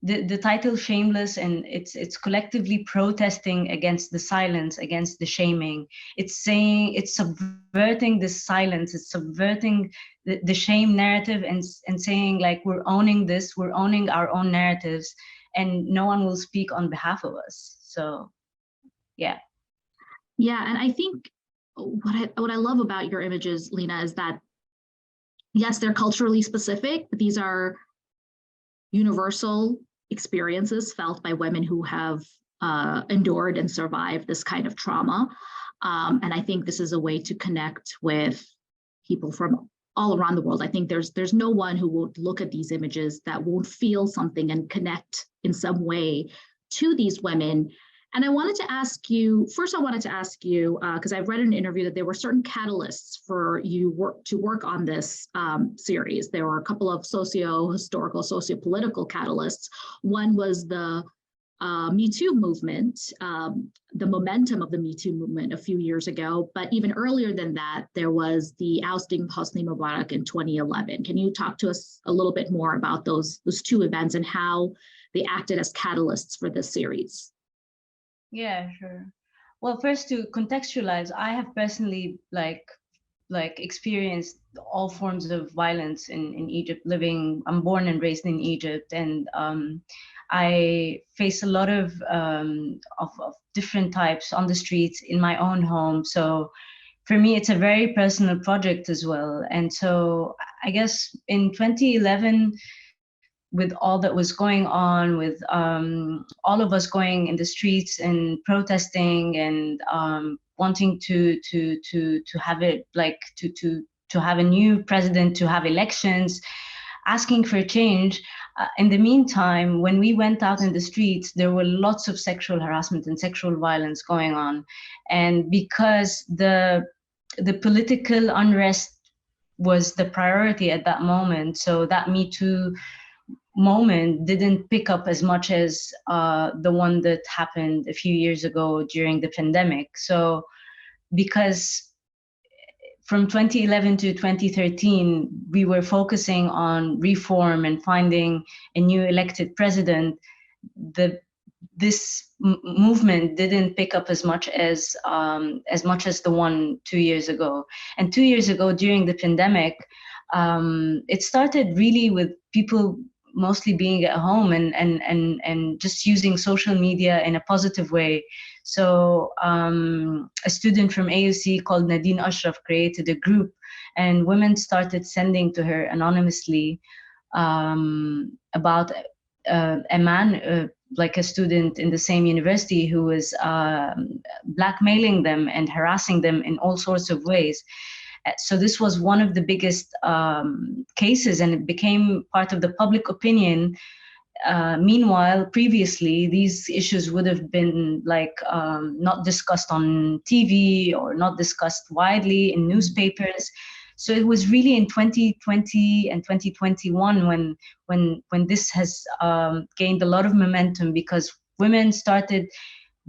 the title shameless, and it's collectively protesting against the silence, against the shaming. It's saying, it's subverting this silence, it's subverting the shame narrative, and saying like, we're owning this, we're owning our own narratives, and no one will speak on behalf of us. So yeah. Yeah, and I think what I love about your images, Lina, is that yes, they're culturally specific, but these are universal experiences felt by women who have endured and survived this kind of trauma. And I think this is a way to connect with people from all around the world. I think there's no one who would look at these images that won't feel something and connect in some way to these women. And I wanted to ask you, first I wanted to ask you, because I've read in an interview that there were certain catalysts for you to work on this series. There were a couple of socio-historical, socio-political catalysts. One was the Me Too movement, the momentum of the Me Too movement a few years ago. But even earlier than that, there was the ousting of Hosni Mubarak in 2011. Can you talk to us a little bit more about those two events and how they acted as catalysts for this series? Yeah, sure. Well, first, to contextualize, I have personally like experienced all forms of violence in Egypt. I'm born and raised in Egypt, and I face a lot of different types on the streets in my own home. So for me, it's a very personal project as well. And so I guess in 2011, with all that was going on, with all of us going in the streets and protesting and wanting to have it like to have a new president, to have elections, asking for change. In the meantime, when we went out in the streets, there were lots of sexual harassment and sexual violence going on, and because the political unrest was the priority at that moment, so that Me Too moment didn't pick up as much as the one that happened a few years ago during the pandemic. So because from 2011 to 2013, we were focusing on reform and finding a new elected president, this movement didn't pick up as much as the one 2 years ago. And 2 years ago, during the pandemic, it started really with people mostly being at home and just using social media in a positive way. So a student from AUC called Nadine Ashraf created a group, and women started sending to her anonymously about a man, like a student in the same university, who was blackmailing them and harassing them in all sorts of ways. So this was one of the biggest cases, and it became part of the public opinion. Meanwhile, previously, these issues would have been like not discussed on TV or not discussed widely in newspapers. So it was really in 2020 and 2021 when this has gained a lot of momentum, because women started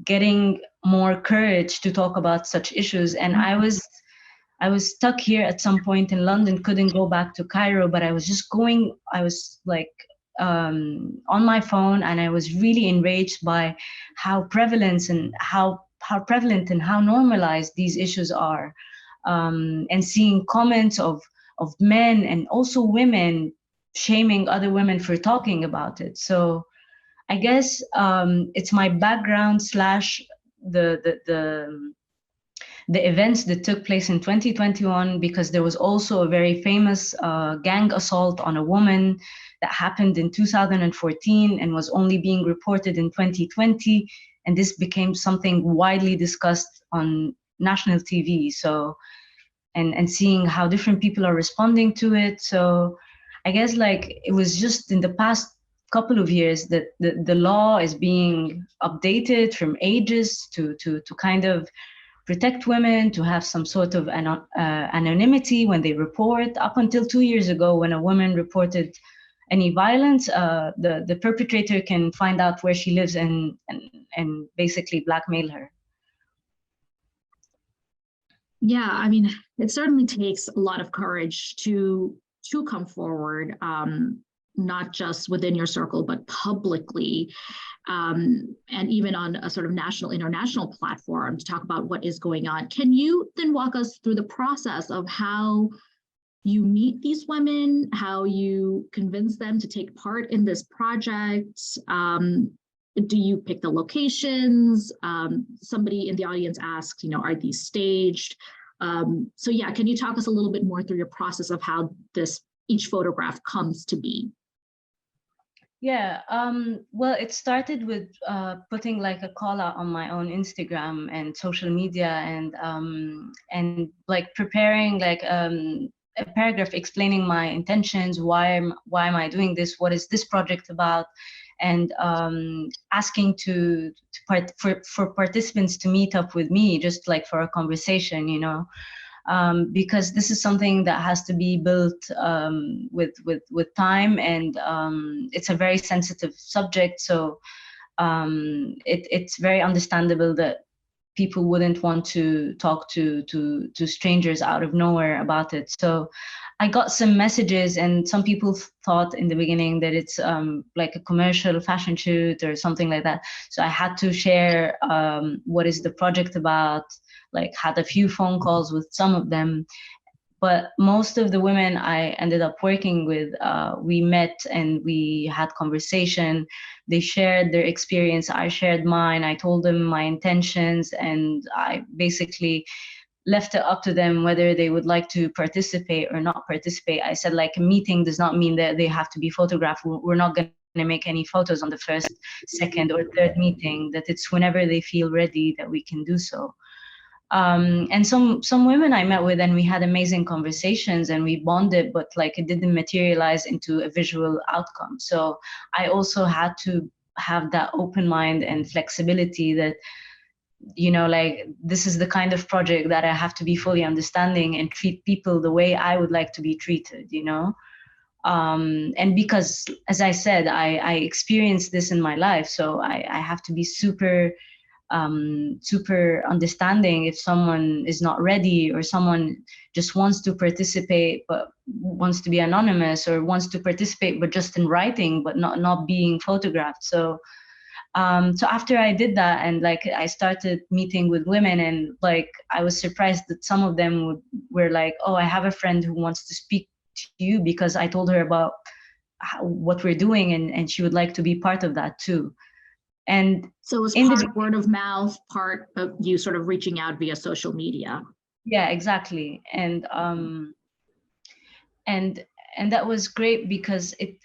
getting more courage to talk about such issues. And I was stuck here at some point in London, couldn't go back to Cairo, but I was like on my phone, and I was really enraged by how prevalent and how normalized these issues are, and seeing comments of men and also women shaming other women for talking about it. So I guess it's my background slash the events that took place in 2021, because there was also a very famous gang assault on a woman that happened in 2014 and was only being reported in 2020. And this became something widely discussed on national TV. So, and seeing how different people are responding to it. So I guess like it was just in the past couple of years that the law is being updated from ages to kind of protect women, to have some sort of anonymity when they report. Up until 2 years ago, when a woman reported any violence, the perpetrator can find out where she lives and basically blackmail her. Yeah, I mean, it certainly takes a lot of courage to come forward not just within your circle, but publicly, and even on a sort of national, international platform to talk about what is going on. Can you then walk us through the process of how you meet these women, how you convince them to take part in this project? Do you pick the locations? Somebody in the audience asks, are these staged? So yeah, can you talk us a little bit more through your process of how each photograph comes to be? Yeah, well, it started with putting like a call out on my own Instagram and social media, and like preparing like a paragraph explaining my intentions, why am I doing this, what is this project about, and asking for participants to meet up with me, just like for a conversation, because this is something that has to be built with time, and it's a very sensitive subject, so it's very understandable that people wouldn't want to talk to strangers out of nowhere about it. So I got some messages, and some people thought in the beginning that it's like a commercial fashion shoot or something like that. So I had to share what is the project about, like had a few phone calls with some of them. But most of the women I ended up working with, we met and we had conversation. They shared their experience, I shared mine, I told them my intentions, and I basically left it up to them whether they would like to participate or not participate. I said, like, a meeting does not mean that they have to be photographed. We're not going to make any photos on the first, second, or third meeting, that it's whenever they feel ready that we can do so. And some women I met with, and we had amazing conversations and we bonded, but like it didn't materialize into a visual outcome. So I also had to have that open mind and flexibility that, like, this is the kind of project that I have to be fully understanding and treat people the way I would like to be treated, and because, as I said, I experienced this in my life, so I have to be super understanding if someone is not ready, or someone just wants to participate but wants to be anonymous, or wants to participate but just in writing but not being photographed. So after I did that, and like I started meeting with women, and like I was surprised that some of them were like, oh, I have a friend who wants to speak to you because I told her about what we're doing, and she would like to be part of that too. And so it was part word of mouth, part of you sort of reaching out via social media. Yeah, exactly. And that was great, because it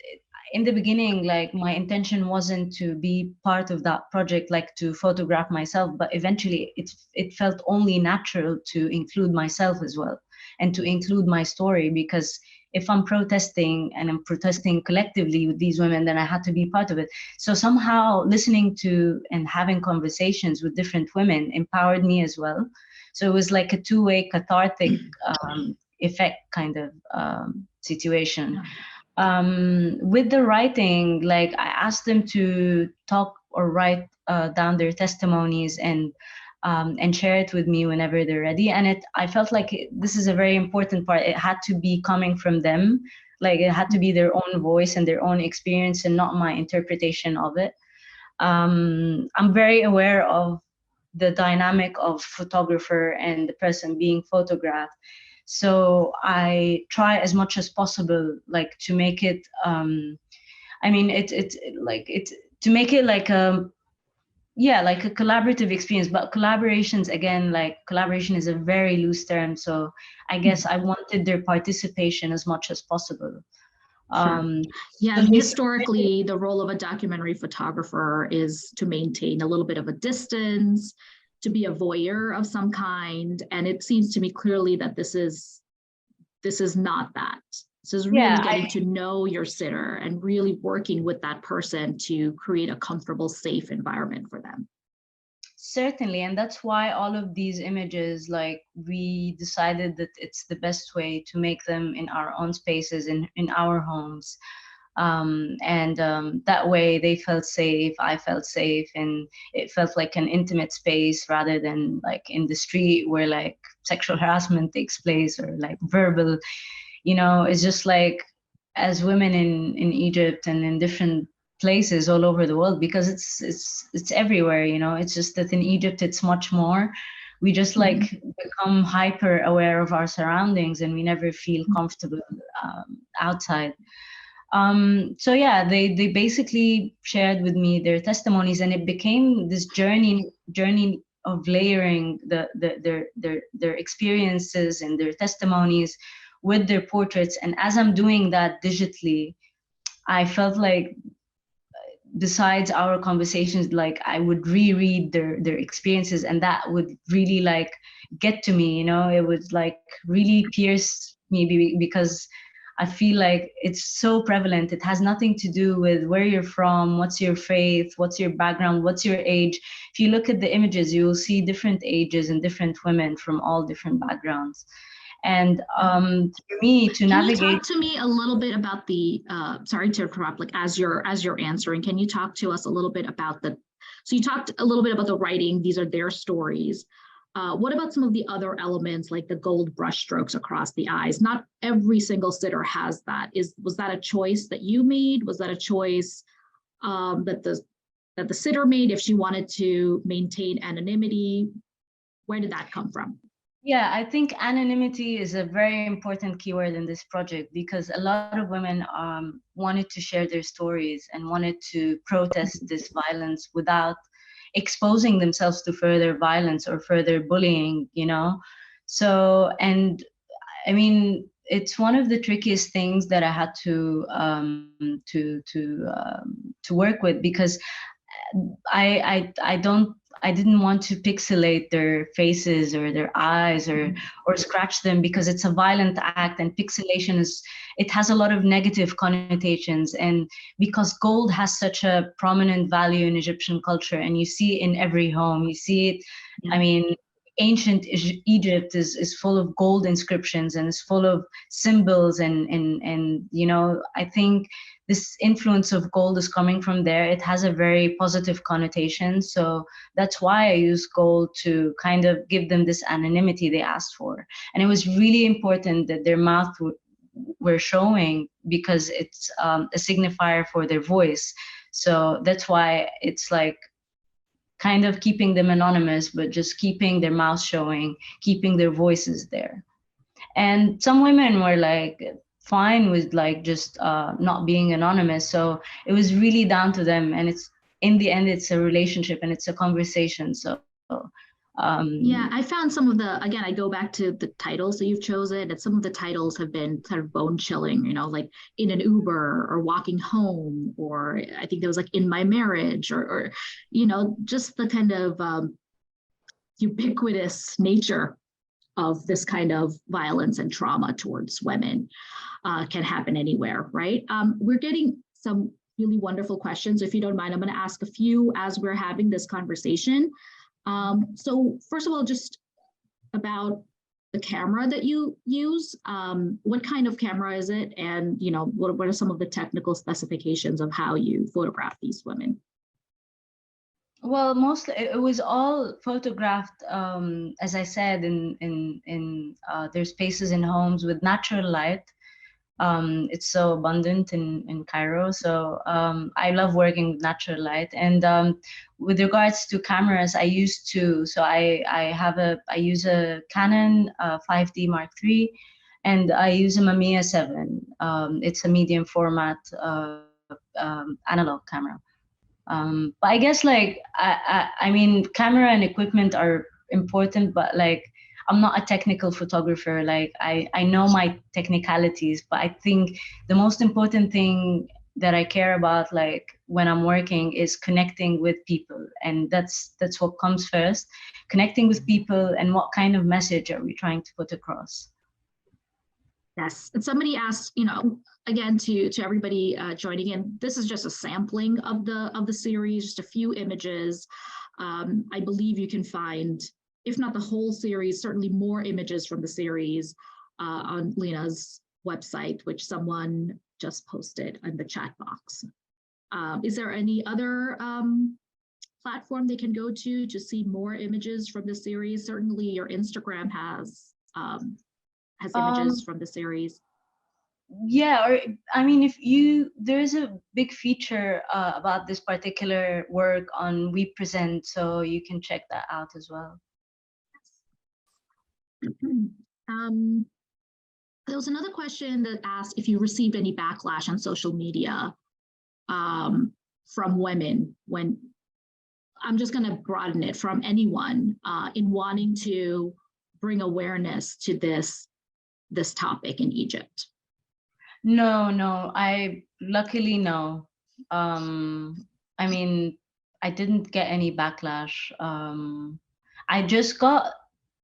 in the beginning, like, my intention wasn't to be part of that project, like to photograph myself, but eventually it felt only natural to include myself as well, and to include my story, because if I'm protesting, and I'm protesting collectively with these women, then I had to be part of it. So somehow listening to and having conversations with different women empowered me as well. So it was like a two-way cathartic effect kind of situation. With the writing, like, I asked them to talk or write down their testimonies and share it with me whenever they're ready. And I felt like this is a very important part. It had to be coming from them, like it had to be their own voice and their own experience, and not my interpretation of it. I'm very aware of the dynamic of photographer and the person being photographed. So I try as much as possible, like, to make it, to make it like like a collaborative experience. But collaborations, again, like, collaboration is a very loose term. So I guess I wanted their participation as much as possible. Sure. Yeah, I mean, historically, the role of a documentary photographer is to maintain a little bit of a distance, to be a voyeur of some kind. And it seems to me clearly that this is not that. This is really getting to know your sitter and really working with that person to create a comfortable, safe environment for them. Certainly, and that's why all of these images, like, we decided that it's the best way to make them in our own spaces, in our homes. That way they felt safe, I felt safe, and it felt like an intimate space, rather than like in the street where like sexual harassment takes place, or like verbal, it's just like as women in Egypt and in different places all over the world, because it's everywhere, you know. It's just that in Egypt it's much more. We just like become hyper aware of our surroundings, and we never feel comfortable outside. So yeah, they basically shared with me their testimonies, and it became this journey of layering their experiences and their testimonies with their portraits. And as I'm doing that digitally, I felt like, besides our conversations, like I would reread their experiences, and that would really like get to me, you know. It would like really pierce me, because I feel like it's so prevalent. It has nothing to do with where you're from, what's your faith, what's your background, what's your age. If you look at the images, you will see different ages and different women from all different backgrounds. And for me to Can you navigate. talk to me a little bit about the, sorry to interrupt, like as you're answering, can you talk to us a little bit about so you talked a little bit about the writing, these are their stories. What about some of the other elements, like the gold brush strokes across the eyes? Not every single sitter has that. Was that a choice that you made? Was that a choice that the sitter made if she wanted to maintain anonymity? Where did that come from? Yeah, I think anonymity is a very important keyword in this project, because a lot of women wanted to share their stories and wanted to protest this violence without exposing themselves to further violence or further bullying, you know? So, and I mean, it's one of the trickiest things that I had to work with, because I didn't want to pixelate their faces or their eyes, or scratch them, because it's a violent act, and pixelation it has a lot of negative connotations. And because gold has such a prominent value in Egyptian culture, and you see it in every home, you see it. I mean, ancient Egypt is full of gold inscriptions, and is full of symbols, and you know, I think this influence of gold is coming from there. It has a very positive connotation. So that's why I use gold, to kind of give them this anonymity they asked for. And it was really important that their mouth were showing, because it's a signifier for their voice. So that's why it's like kind of keeping them anonymous, but just keeping their mouth showing, keeping their voices there. And some women were like fine with like just not being anonymous. So it was really down to them. And it's, in the end, it's a relationship and it's a conversation. So yeah, I found some of again, I go back to the titles that you've chosen, and some of the titles have been kind of bone chilling, you know, like in an Uber, or walking home, or I think there was like in my marriage, or you know, just the kind of ubiquitous nature of this kind of violence and trauma towards women can happen anywhere, right? We're getting some really wonderful questions. If you don't mind, I'm going to ask a few as we're having this conversation. So first of all, just about the camera that you use. What kind of camera is it? And, you know, what are some of the technical specifications of how you photograph these women? Well, mostly it was all photographed, as I said, in their spaces in homes with natural light. It's so abundant in Cairo. So I love working with natural light. And with regards to cameras, I used to, so I use a Canon 5D Mark III, and I use a Mamiya 7. It's a medium format analog camera. But I guess like, I mean, camera and equipment are important, but like, I'm not a technical photographer. Like I know my technicalities, but I think the most important thing that I care about, like when I'm working, is connecting with people. And that's what comes first, connecting with people, and what kind of message are we trying to put across. Yes, and somebody asked, you know, again, to everybody joining in, this is just a sampling of the series, just a few images. I believe you can find, if not the whole series, certainly more images from the series on Lina's website, which someone just posted in the chat box. Is there any other platform they can go to see more images from the series? Certainly your Instagram has images from the series. yeah, or I mean, there's a big feature about this particular work on We Present, so you can check that out as well. There was another question that asked if you received any backlash on social media from women when, I'm just going to broaden it, from anyone in wanting to bring awareness to this topic in Egypt. No, luckily no. I mean, I didn't get any backlash. I just got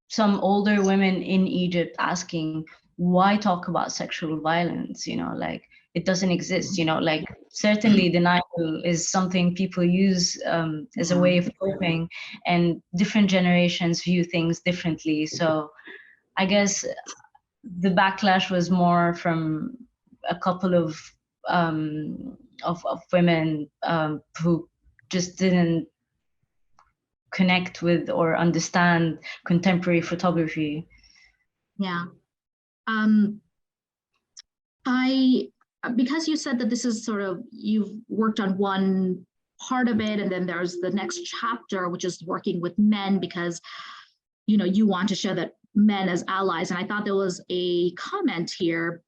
some older women in Egypt asking, why talk about sexual violence? Like, it doesn't exist, like, certainly denial is something people use as a way of coping, and different generations view things differently. So I guess the backlash was more from a couple of women who just didn't connect with or understand contemporary photography. Yeah. Because you said that this is sort of, you've worked on one part of it, and then there's the next chapter, which is working with men, because you want to show that men as allies. And I thought there was a comment here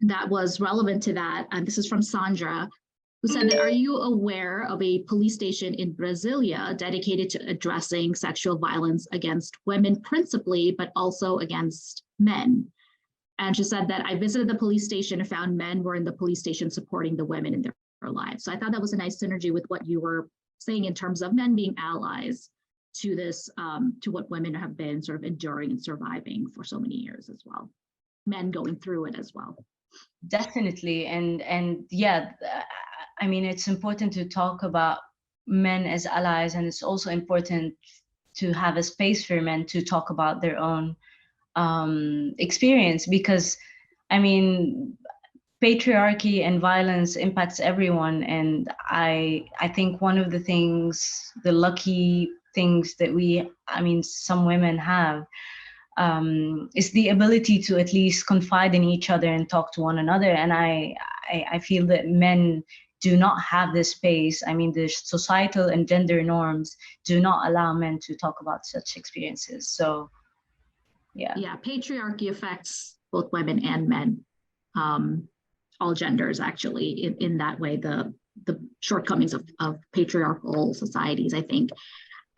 that was relevant to that. And this is from Sandra, who said that, are you aware of a police station in Brasilia dedicated to addressing sexual violence against women principally, but also against men? And she said that, I visited the police station and found men were in the police station supporting the women in their lives. So I thought that was a nice synergy with what you were saying in terms of men being allies to this, to what women have been sort of enduring and surviving for so many years as well. Men going through it as well. Definitely. And yeah, I mean, it's important to talk about men as allies, and it's also important to have a space for men to talk about their own experience, because I mean, patriarchy and violence impacts everyone. And I think one of the lucky things that some women have is the ability to at least confide in each other and talk to one another. And I feel that men do not have this space. I mean, the societal and gender norms do not allow men to talk about such experiences. So yeah, patriarchy affects both women and men, all genders actually, in that way, the shortcomings of patriarchal societies. I think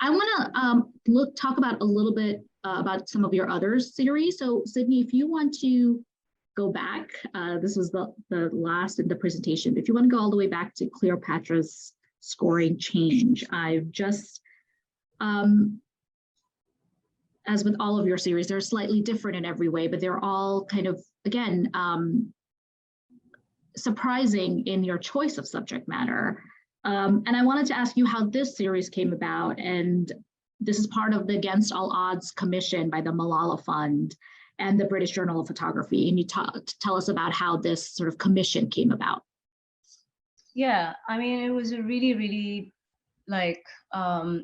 I want to talk about a little bit about some of your other series. So Sydney, if you want to go back, this was the last in the presentation, but if you want to go all the way back to Cleopatra's Scoring Change, I've just, as with all of your series, they're slightly different in every way, but they're all kind of, again, surprising in your choice of subject matter. And I wanted to ask you how this series came about. And this is part of the Against All Odds commission by the Malala Fund and the British Journal of Photography. And you tell us about how this sort of commission came about. Yeah, I mean, it was a really, really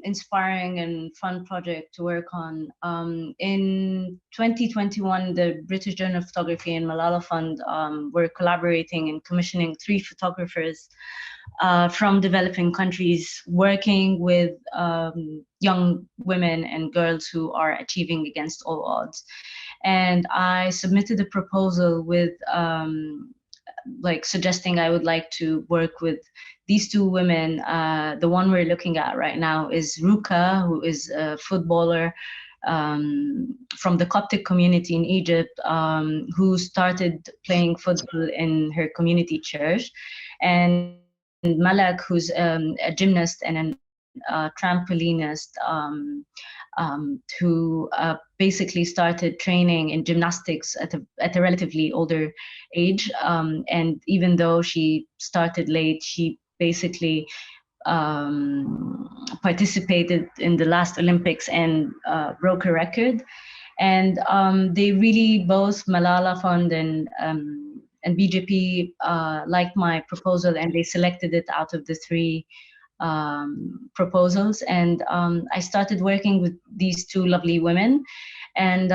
inspiring and fun project to work on. In 2021, the British Journal of Photography and Malala Fund were collaborating and commissioning 3 photographers from developing countries, working with young women and girls who are achieving against all odds. And I submitted a proposal with suggesting I would like to work with these 2 women. The one we're looking at right now is Ruka, who is a footballer from the Coptic community in Egypt, who started playing football in her community church, and Malak, who's a gymnast and a trampolinist, who basically started training in gymnastics at a relatively older age. And even though she started late, she basically participated in the last Olympics and broke a record. And they really, both Malala Fund and BJP liked my proposal, and they selected it out of the 3 proposals. And I started working with these 2 lovely women. And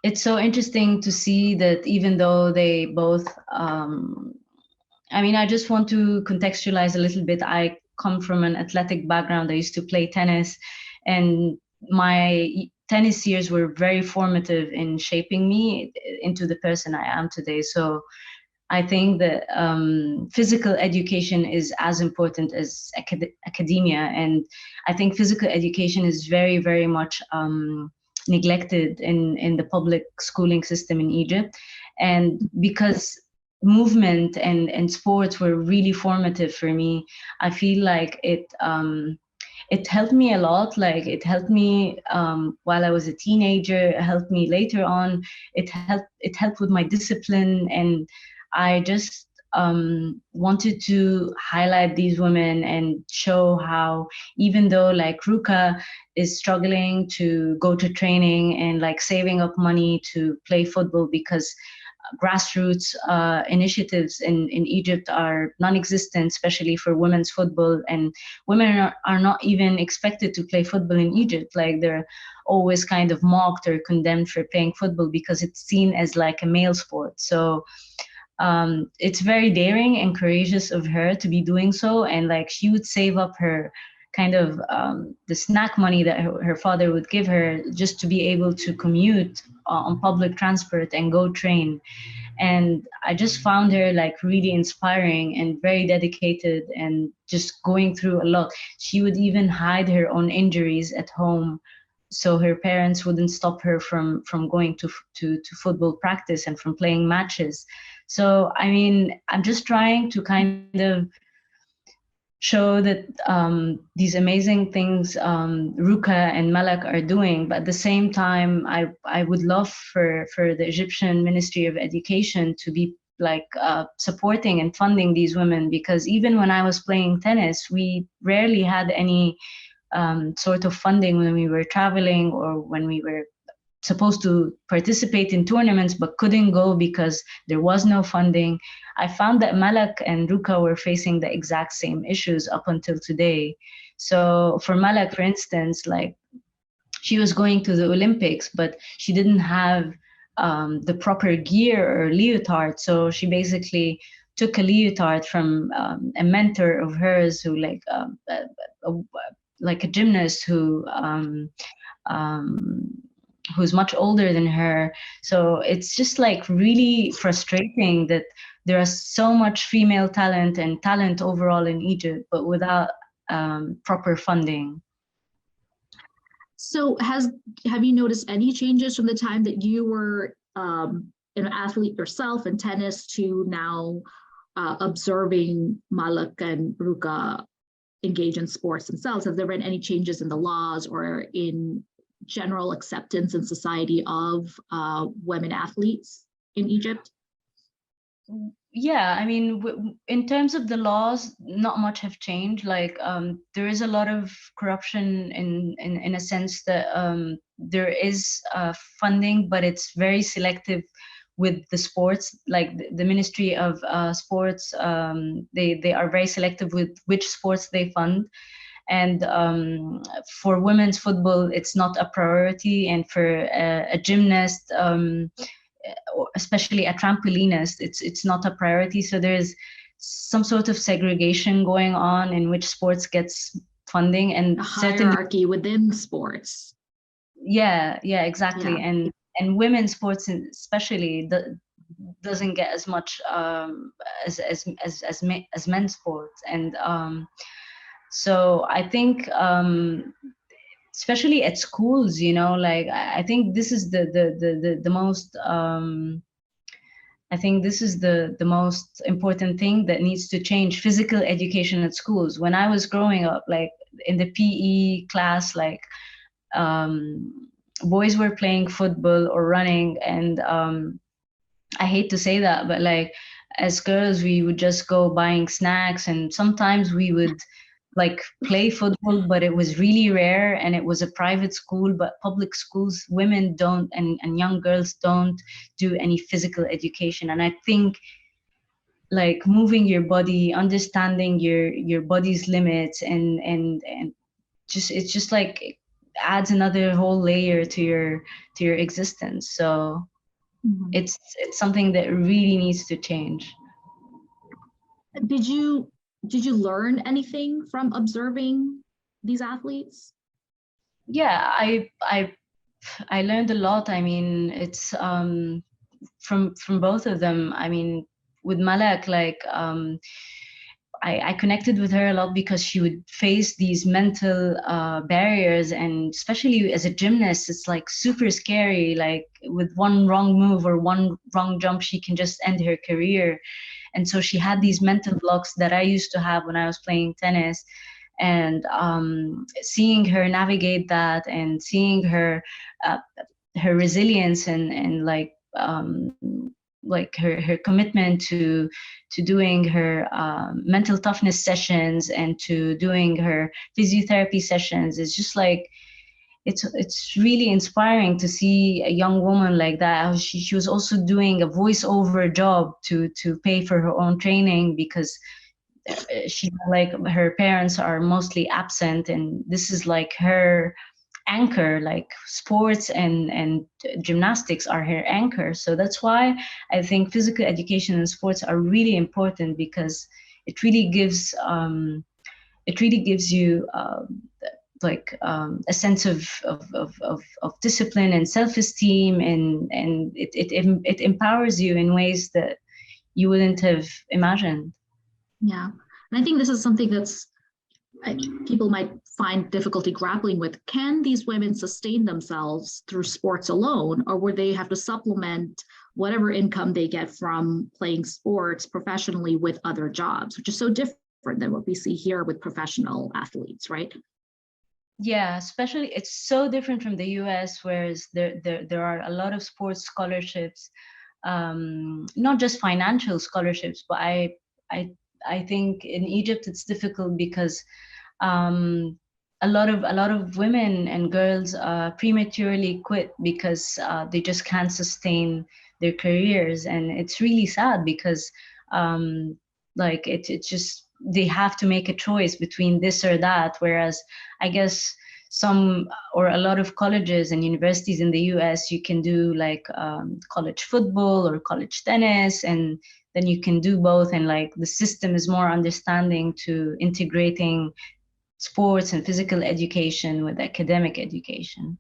it's so interesting to see that even though they both, I mean, I just want to contextualize a little bit. I come from an athletic background. I used to play tennis, and my tennis years were very formative in shaping me into the person I am today. So I think that physical education is as important as academia, and I think physical education is very, very much neglected in the public schooling system in Egypt, and because movement and sports were really formative for me, I feel like it helped me a lot. Like it helped me while I was a teenager. It helped me later on. It helped with my discipline, and I just wanted to highlight these women and show how even though like Ruka is struggling to go to training and like saving up money to play football because grassroots initiatives in Egypt are non-existent, especially for women's football. And women are not even expected to play football in Egypt. Like they're always kind of mocked or condemned for playing football because it's seen as like a male sport. So it's very daring and courageous of her to be doing so. And like she would save up her kind of the snack money that her father would give her just to be able to commute on public transport and go train. And I just found her like really inspiring and very dedicated and just going through a lot. She would even hide her own injuries at home so her parents wouldn't stop her from going to football practice and from playing matches. So I mean, I'm just trying to kind of show that these amazing things Ruka and Malak are doing, but at the same time, I would love for the Egyptian Ministry of Education to be like supporting and funding these women, because even when I was playing tennis, we rarely had any sort of funding when we were traveling or when we were supposed to participate in tournaments but couldn't go because there was no funding. I found that Malak and Ruka were facing the exact same issues up until today. So for Malak, for instance, like she was going to the Olympics, but she didn't have the proper gear or leotard. So she basically took a leotard from a mentor of hers who like a gymnast um, who's much older than her. So it's just like really frustrating that there is so much female talent and talent overall in Egypt, but without proper funding. So have you noticed any changes from the time that you were an athlete yourself in tennis to now observing Malak and Ruka engage in sports themselves? Have there been any changes in the laws or in general acceptance in society of women athletes in Egypt? Yeah, I mean, in terms of the laws, not much have changed. Like, there is a lot of corruption in a sense that there is funding, but it's very selective with the sports. Like the Ministry of Sports, they are very selective with which sports they fund. And for women's football, it's not a priority, and for a gymnast, especially a trampolinist, it's not a priority. So there's some sort of segregation going on in which sports gets funding, and a hierarchy within sports. Yeah, exactly. Yeah. And women's sports especially doesn't get as much as men's sports. And so I think especially at schools, like I think this is the most I think this is the most important thing that needs to change: physical education at schools. When I was growing up, like in the PE class, like boys were playing football or running, and I hate to say that, but like as girls, we would just go buying snacks, and sometimes we would like play football, but it was really rare, and it was a private school. But public schools, women don't, and young girls don't do any physical education. And I think like moving your body, understanding your body's limits, and just it's just like adds another whole layer to your existence. So it's something that really needs to change. Did you learn anything from observing these athletes? Yeah, I learned a lot. I mean, it's from both of them. I mean, with Malak, like I connected with her a lot because she would face these mental barriers, and especially as a gymnast, it's like super scary. Like with one wrong move or one wrong jump, she can just end her career. And so she had these mental blocks that I used to have when I was playing tennis. And seeing her navigate that, and seeing uh, her resilience, and like her commitment to doing her mental toughness sessions and to doing her physiotherapy sessions, is just like it's really inspiring to see a young woman like that. She was also doing a voiceover job to pay for her own training, because she, like, her parents are mostly absent, and this is like her anchor. Like sports and gymnastics are her anchor. So that's why I think physical education and sports are really important, because it really gives you a sense of discipline and self-esteem, and it empowers you in ways that you wouldn't have imagined. Yeah, and I think this is something that's people might find difficulty grappling with. Can these women sustain themselves through sports alone, or would they have to supplement whatever income they get from playing sports professionally with other jobs, which is so different than what we see here with professional athletes, right? Yeah, especially it's so different from the US, whereas there are a lot of sports scholarships, not just financial scholarships, but I I think in Egypt it's difficult because um, a lot of women and girls prematurely quit because they just can't sustain their careers, and it's really sad because it's just they have to make a choice between this or that. Whereas I guess some or a lot of colleges and universities in the US, you can do like college football or college tennis, and then you can do both, and like the system is more understanding to integrating sports and physical education with academic education.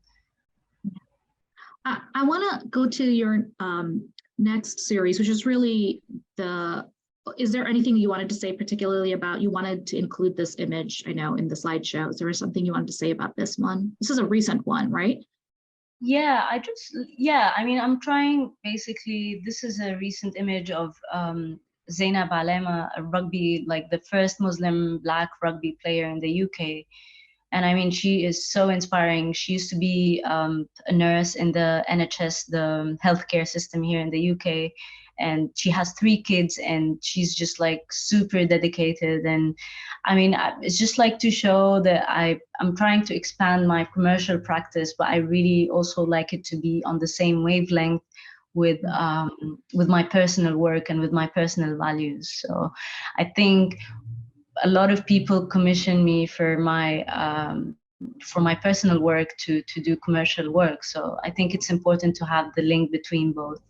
I want to go to your next series, which is really is there anything you wanted to say particularly about, you wanted to include this image, I know, in the slideshow. Is there something you wanted to say about this one? This is a recent one, right? Yeah, I mean, I'm trying, basically, this is a recent image of Zainab Alema, a rugby, like the first Muslim Black rugby player in the UK. And I mean, she is so inspiring. She used to be a nurse in the NHS, the healthcare system here in the UK. And she has 3 kids, and she's just like super dedicated. And I mean, it's just like to show that I'm trying to expand my commercial practice, but I really also like it to be on the same wavelength with my personal work and with my personal values. So I think a lot of people commission me for my personal work to do commercial work. So I think it's important to have the link between both.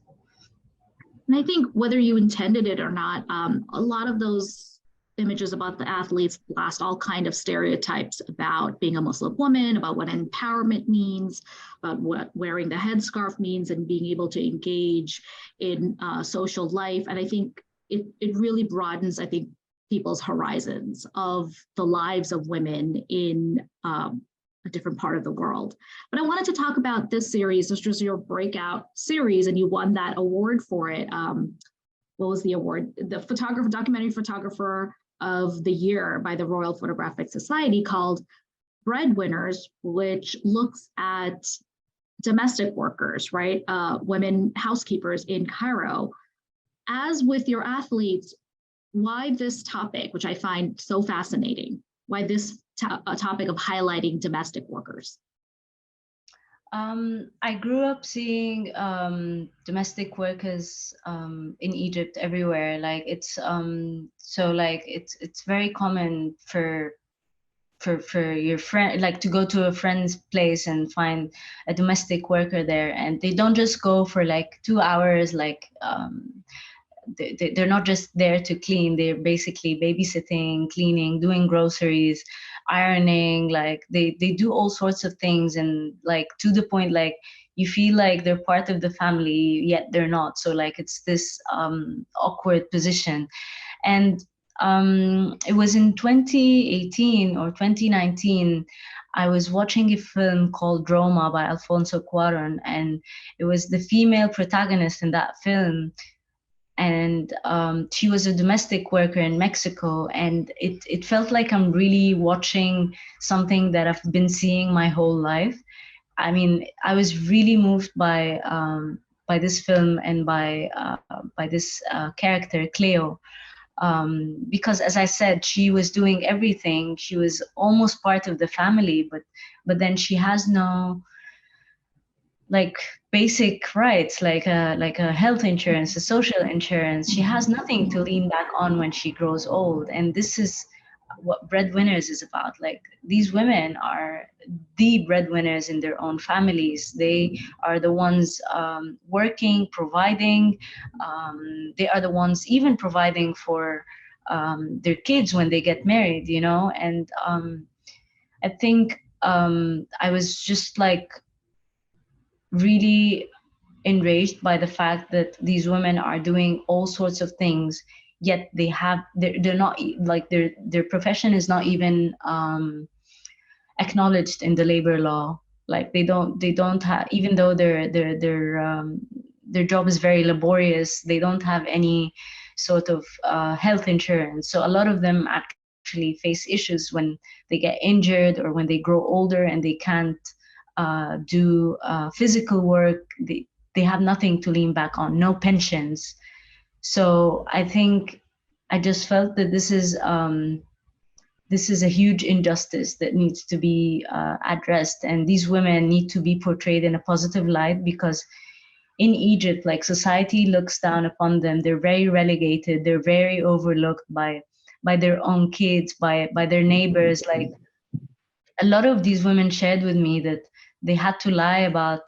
And I think whether you intended it or not, a lot of those images about the athletes blast all kind of stereotypes about being a Muslim woman, about what empowerment means, about what wearing the headscarf means, and being able to engage in social life. And I think it really broadens, I think, people's horizons of the lives of women in a different part of the world. But I wanted to talk about this series. This was your breakout series, and you won that award for it. What was the award? The documentary photographer of the year by the Royal Photographic Society, called Breadwinners, which looks at domestic workers, right? Women housekeepers in Cairo. As with your athletes, why this topic, which I find so fascinating? Why this topic of highlighting domestic workers? I grew up seeing domestic workers in Egypt everywhere. Like it's so like it's very common for for your friend, like to go to a friend's place and find a domestic worker there, and they don't just go for like 2 hours, like they're not just there to clean. They're basically babysitting, cleaning, doing groceries, ironing. Like they do all sorts of things, and like to the point like you feel like they're part of the family yet they're not. So like it's this awkward position. And it was in 2018 or 2019. I was watching a film called Roma by Alfonso Cuarón, and it was the female protagonist in that film, and she was a domestic worker in Mexico, and it felt like I'm really watching something that I've been seeing my whole life. I mean, I was really moved by this film and by this character Cleo, because as I said, she was doing everything. She was almost part of the family, but then she has no like basic rights, like a health insurance, a social insurance. She has nothing to lean back on when she grows old. And this is what breadwinners is about. Like these women are the breadwinners in their own families. They are the ones working, providing. They are the ones even providing for their kids when they get married, you know. And I think I was just like really enraged by the fact that these women are doing all sorts of things, yet they're not like their profession is not even acknowledged in the labor law. Like they don't have, even though their job is very laborious, they don't have any sort of health insurance. So a lot of them actually face issues when they get injured or when they grow older and they can't do physical work. They have nothing to lean back on, no pensions. So I think I just felt that this is a huge injustice that needs to be addressed, and these women need to be portrayed in a positive light, because in Egypt, like society looks down upon them. They're very relegated. They're very overlooked by their own kids, by their neighbors. Like a lot of these women shared with me that they had to lie about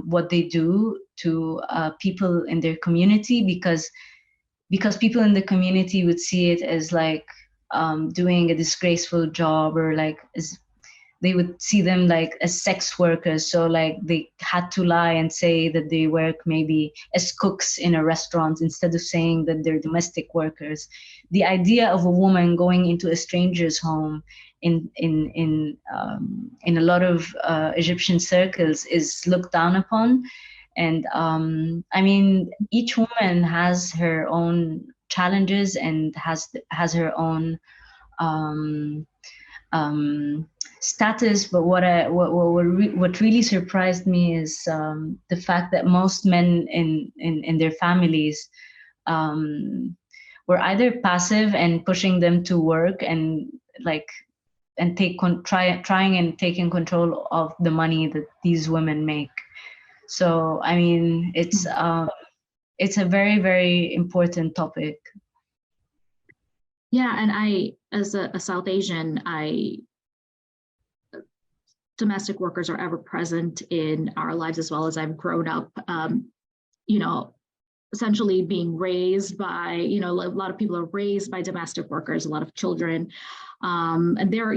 what they do to people in their community, because people in the community would see it as like doing a disgraceful job, or like as they would see them like as sex workers. So like they had to lie and say that they work maybe as cooks in a restaurant instead of saying that they're domestic workers. The idea of a woman going into a stranger's home in a lot of Egyptian circles is looked down upon. And I mean, each woman has her own challenges and has her own um, status. But what really surprised me is the fact that most men in their families were either passive and pushing them to work and like and trying and taking control of the money that these women make. So I mean, it's a very, very important topic. Yeah, and I, as a South Asian, domestic workers are ever present in our lives as well. As I've grown up, you know, essentially being raised by, you know, a lot of people are raised by domestic workers, a lot of children, and they're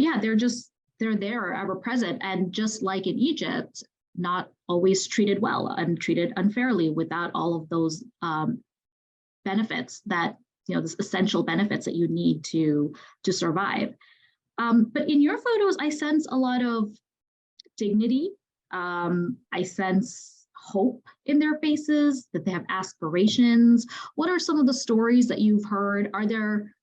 there, ever present. And just like in Egypt, not always treated well and treated unfairly without all of those benefits that, you know, the essential benefits that you need to survive. But in your photos, I sense a lot of dignity. I sense hope in their faces, that they have aspirations. What are some of the stories that you've heard? Are there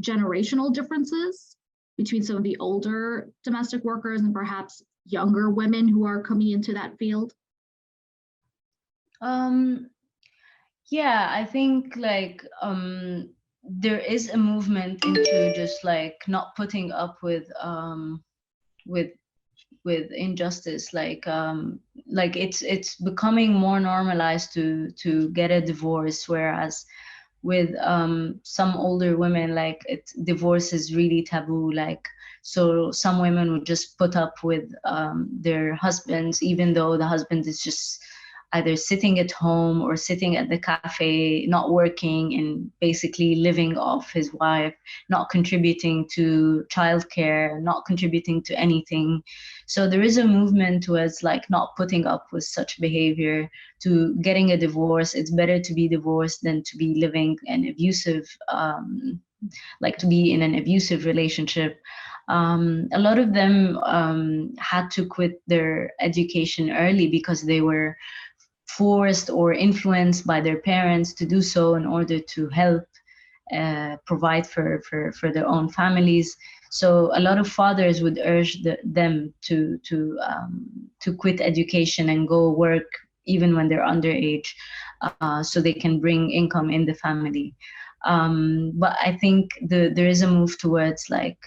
generational differences between some of the older domestic workers and perhaps younger women who are coming into that field? Yeah, I think like there is a movement into just like not putting up with injustice. Like it's becoming more normalized to get a divorce, whereas with some older women, like divorce is really taboo. Like, so some women would just put up with their husbands, even though the husband is just either sitting at home or sitting at the cafe, not working, and basically living off his wife, not contributing to childcare, not contributing to anything. So there is a movement towards like not putting up with such behavior, to getting a divorce. It's better to be divorced than to be living an abusive, like to be in an abusive relationship. A lot of them had to quit their education early because they were forced or influenced by their parents to do so in order to help provide for their own families. So a lot of fathers would urge them to quit education and go work even when they're underage, so they can bring income in the family. But I think there is a move towards like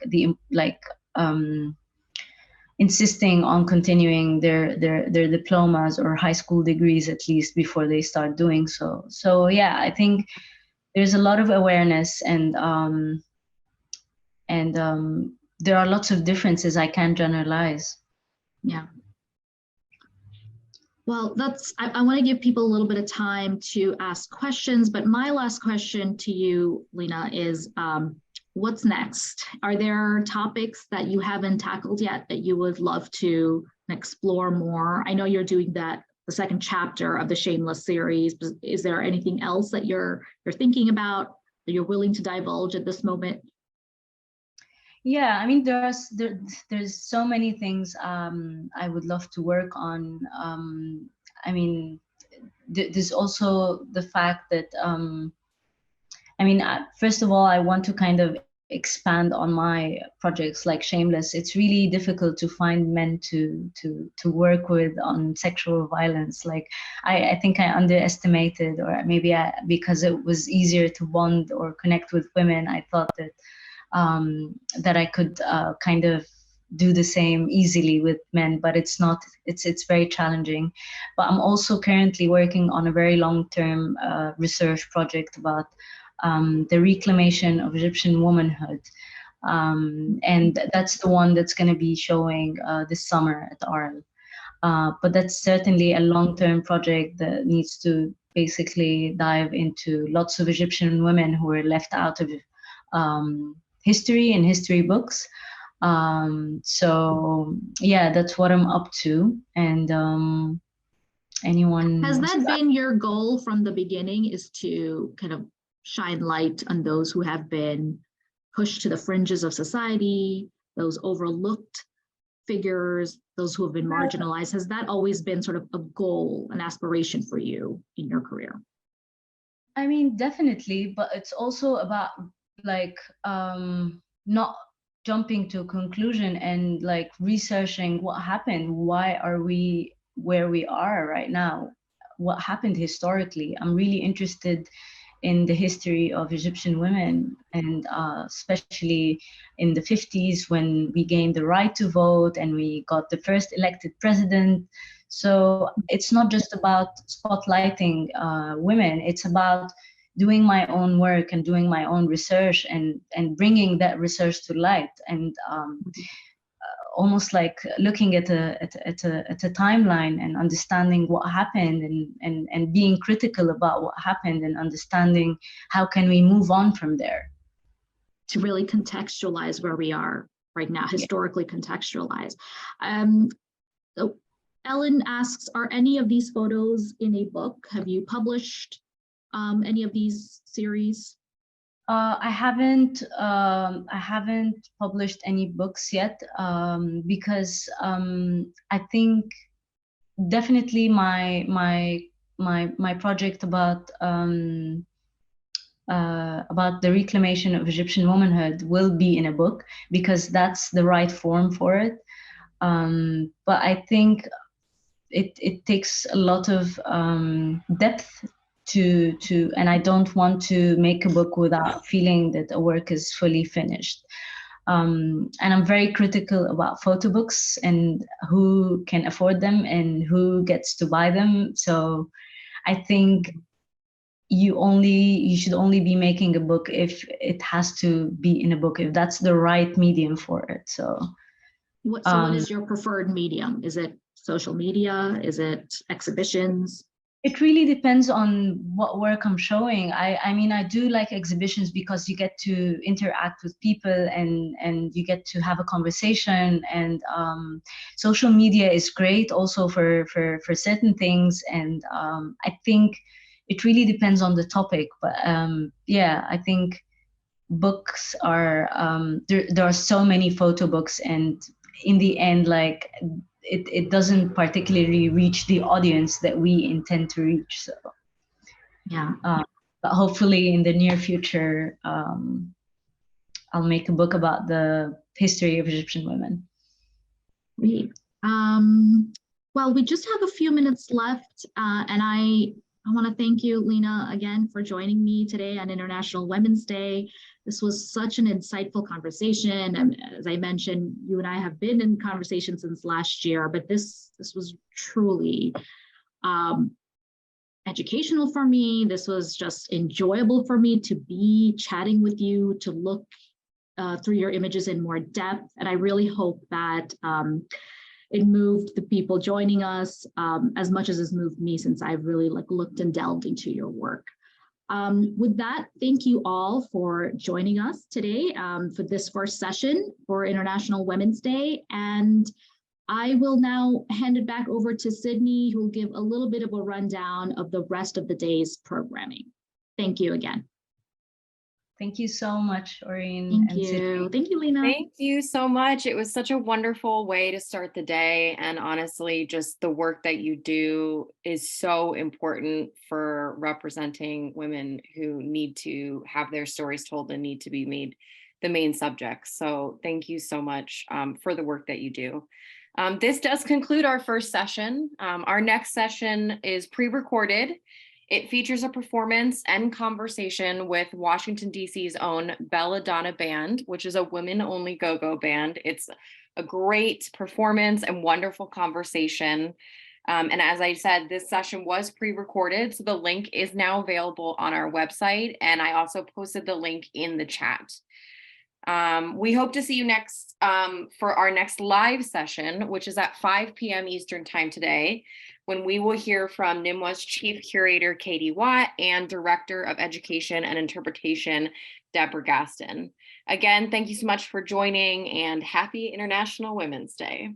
insisting on continuing their diplomas or high school degrees at least before they start doing so. So yeah, I think there's a lot of awareness, and there are lots of differences. I can't generalize. Yeah. Well, I want to give people a little bit of time to ask questions, but my last question to you, Lina, is what's next? Are there topics that you haven't tackled yet that you would love to explore more? I know you're doing the second chapter of the Shameless series. Is there anything else that you're thinking about, that you're willing to divulge at this moment? Yeah, I mean, there's so many things I would love to work on. I mean, there's also the fact that I mean, first of all, I want to kind of expand on my projects like Shameless. It's really difficult to find men to work with on sexual violence. Like, I think I underestimated, or maybe because it was easier to bond or connect with women, I thought that that I could kind of do the same easily with men, but it's not. It's very challenging. But I'm also currently working on a very long-term research project about the reclamation of Egyptian womanhood. And that's the one that's going to be showing this summer at ARL. But that's certainly a long-term project that needs to basically dive into lots of Egyptian women who were left out of history and history books. So yeah, that's what I'm up to. And anyone has that been your goal from the beginning, is to kind of shine light on those who have been pushed to the fringes of society, those overlooked figures, those who have been marginalized? Has that always been sort of a goal, an aspiration for you in your career? I mean, definitely, but it's also about like not jumping to a conclusion and like researching what happened. Why are we where we are right now? What happened historically? I'm really interested in the history of Egyptian women, and especially in the 50s when we gained the right to vote and we got the first elected president. So it's not just about spotlighting women, it's about doing my own work and doing my own research and bringing that research to light, and almost like looking at a timeline and understanding what happened, and being critical about what happened and understanding how can we move on from there. To really contextualize where we are right now, historically contextualize. So Ellen asks, are any of these photos in a book? Have you published any of these series? I haven't published any books yet, because I think definitely my project about the reclamation of Egyptian womanhood will be in a book, because that's the right form for it. But I think it takes a lot of depth to and I don't want to make a book without feeling that a work is fully finished. And I'm very critical about photo books and who can afford them and who gets to buy them. So I think you should only be making a book if it has to be in a book, if that's the right medium for it. So what is your preferred medium? Is it social media? Is it exhibitions? It really depends on what work I'm showing. I mean, I do like exhibitions because you get to interact with people and you get to have a conversation. And social media is great also for certain things. And I think it really depends on the topic. But yeah, I think books are there are so many photo books, and in the end, like it doesn't particularly reach the audience that we intend to reach. So yeah, but hopefully in the near future, I'll make a book about the history of Egyptian women. great. Well, we just have a few minutes left, and I want to thank you, Lina, again for joining me today on International Women's Day. This was such an insightful conversation, and as I mentioned, you and I have been in conversation since last year, but this was truly educational for me. This was just enjoyable for me to be chatting with you, to look through your images in more depth, and I really hope that it moved the people joining us as much as it's moved me, since I've really looked and delved into your work. With that, thank you all for joining us today for this first session for International Women's Day. And I will now hand it back over to Sydney, who will give a little bit of a rundown of the rest of the day's programming. Thank you again. Thank you so much, Orin. Thank you. Thank you, Lina. Thank you so much. It was such a wonderful way to start the day. And honestly, just the work that you do is so important for representing women who need to have their stories told and need to be made the main subjects. So thank you so much for the work that you do. This does conclude our first session. Our next session is pre-recorded. It features a performance and conversation with Washington, D.C.'s own Belladonna Band, which is a women-only go-go band. It's a great performance and wonderful conversation. And as I said, this session was pre-recorded, so the link is now available on our website, and I also posted the link in the chat. We hope to see you next for our next live session, which is at 5 p.m. Eastern time today, when we will hear from NIMWA's Chief Curator, Katie Watt, and Director of Education and Interpretation, Deborah Gaston. Again, thank you so much for joining, and happy International Women's Day.